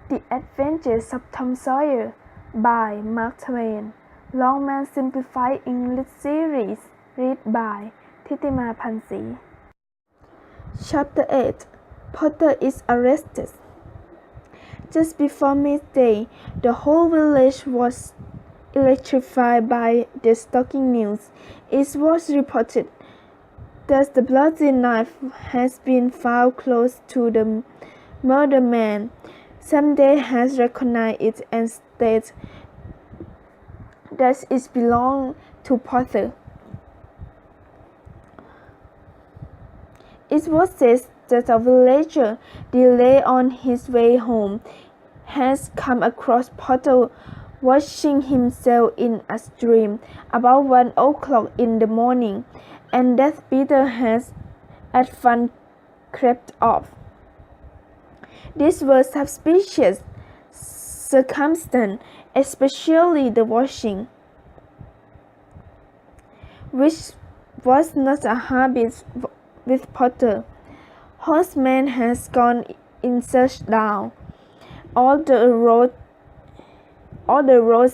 The Adventures of Tom Sawyer by Mark Twain. Longman Simplified English Series. Read by Thitima Phansri. Chapter 8. Potter is arrested. Just before midday, the whole village was electrified by the shocking news. It was reported that the bloody knife has been found close to the murdered man. Someday has recognized it and stated that it belonged to Potter. It was said that a villager, delayed on his way home, has come across Potter washing himself in a stream about 1 o'clock in the morning, and that Peter has at once crept off. These were suspicious circumstances, especially the washing, which was not a habit with Potter. Horseman has gone in search down all the roads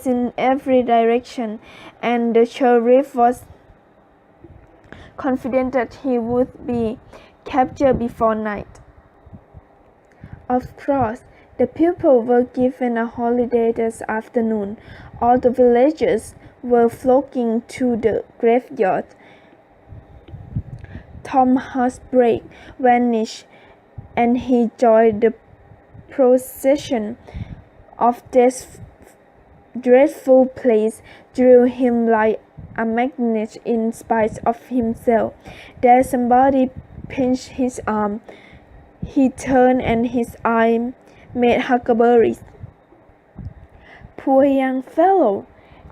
in every direction, and the sheriff was confident that he would be captured before night. Of course, the people were given a holiday this afternoon. All the villagers were flocking to the graveyard. Tom's housebreak vanished, and he joined the procession of this dreadful place drew him like a magnet in spite of himself. There somebody pinched his arm. He turned, and his eye met Huckleberry's. Poor young fellow!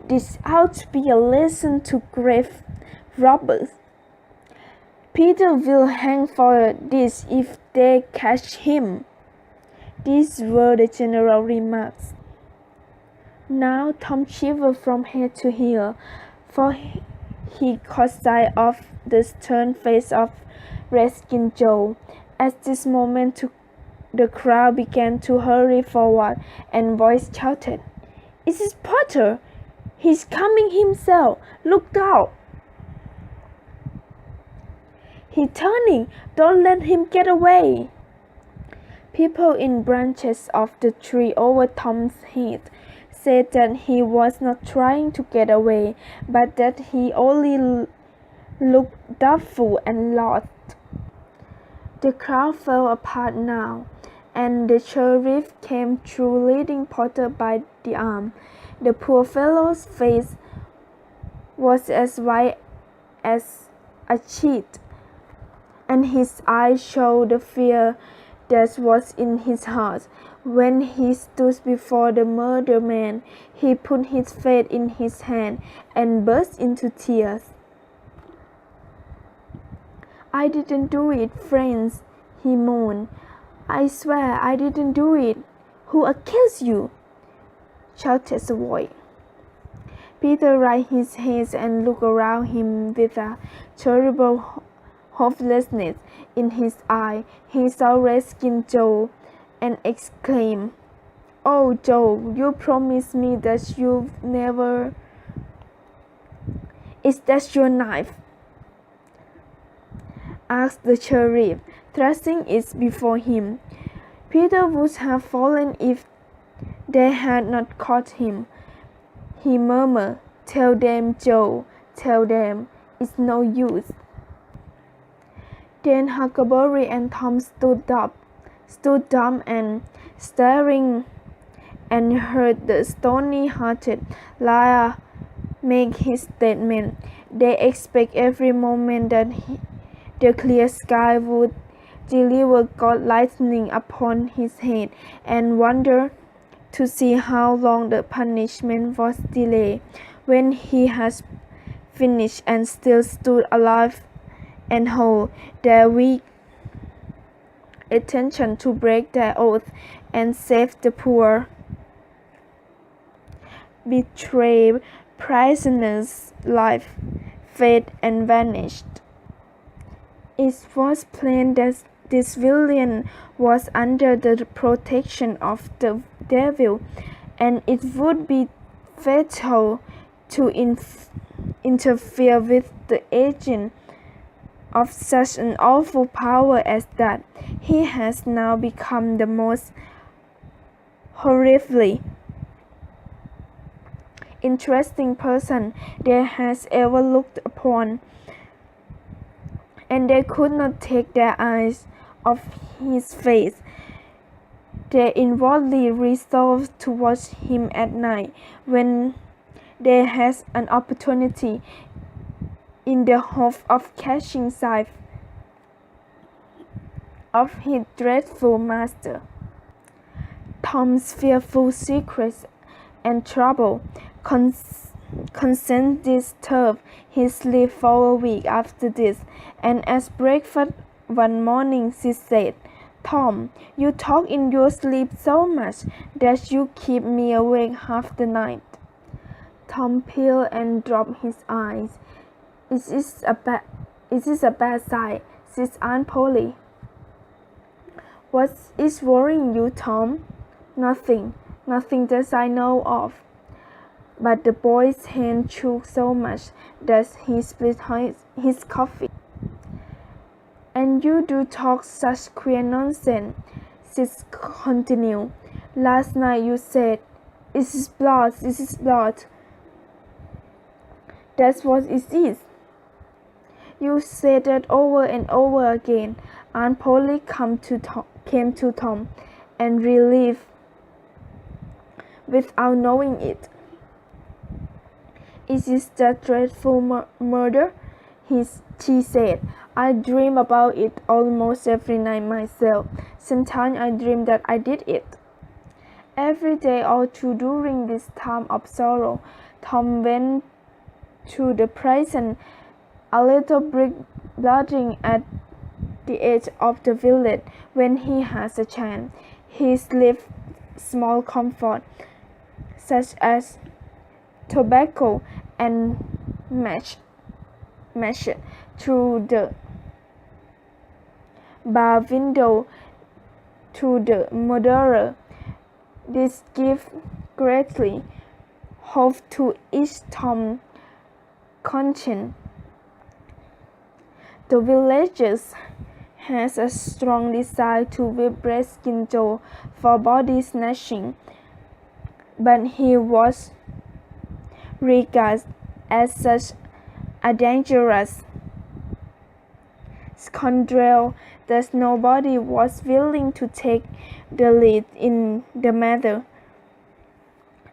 This ought to be a lesson to grave robbers. Peter will hang for this if they catch him. These were the general remarks. Now Tom shivered from head to heel, for he caught sight of the stern face of Redskin Joe. At this moment the crowd began to hurry forward, and voices shouted, "It is Potter! He's coming himself! Look out! He's turning! Don't let him get away!" People in branches of the tree over Tom's head said that he was not trying to get away, but that he only looked doubtful and lost. The crowd fell apart now, and the sheriff came through leading Potter by the arm. The poor fellow's face was as white as a sheet, and his eyes showed the fear that was in his heart. When he stood before the murdered man, he put his face in his hand and burst into tears. "I didn't do it, friends," he moaned. "I swear I didn't do it. Who accused you?" shouted the voice. Peter raised his head and looked around him with a terrible hopelessness in his eye. He saw Redskin Joe and exclaimed, "Oh, Joe, you promised me that you'd never... Is that your knife?" asked the sheriff, thrusting it before him. Peter would have fallen if they had not caught him. He murmured, "Tell them, Joe, tell them. It's no use." Then Huckleberry and Tom stood dumb and staring, and heard the stony-hearted liar make his statement. They expect every moment that the clear sky would deliver God lightning upon his head, and wonder to see how long the punishment was delayed. When he has finished and still stood alive and whole, their weak attention to break their oath and save the poor betrayed prisoner's life, faded and vanished. It was plain that this villain was under the protection of the devil, and it would be fatal to interfere with the agent of such an awful power as that. He has now become the most horribly interesting person they has ever looked upon, and they could not take their eyes off his face. They inwardly resolved to watch him at night when they had an opportunity, in the hope of catching sight of his dreadful master. Tom's fearful secrets and trouble consent disturbed his sleep for a week after this, and at breakfast one morning she said, "Tom, you talk in your sleep so much that you keep me awake half the night." Tom paled and dropped his eyes. It is a bad sign," said Aunt Polly. "What is worrying you, Tom?" Nothing that I know of." But the boy's hand shook so much that he spilled his coffee. "And you do talk such queer nonsense," she continued. "Last night you said, 'It is blood, it is blood.' That's what it is." "You said that over and over again." Aunt Polly came to Tom, and relieved without knowing it. "Is it that dreadful murder?" she said. "I dream about it almost every night myself. Sometimes I dream that I did it." Every day or two during this time of sorrow, Tom went to the prison, a little brick building at the edge of the village, when he has a chance. He slipped small comfort, such as tobacco and match through the bar window to the murderer. This gave greatly hope to each Tom's conscience. The villagers has a strong desire to whip Redskin Joe for body snatching, but he was regarded as such a dangerous scoundrel that nobody was willing to take the lead in the matter,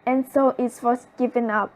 and so it was given up.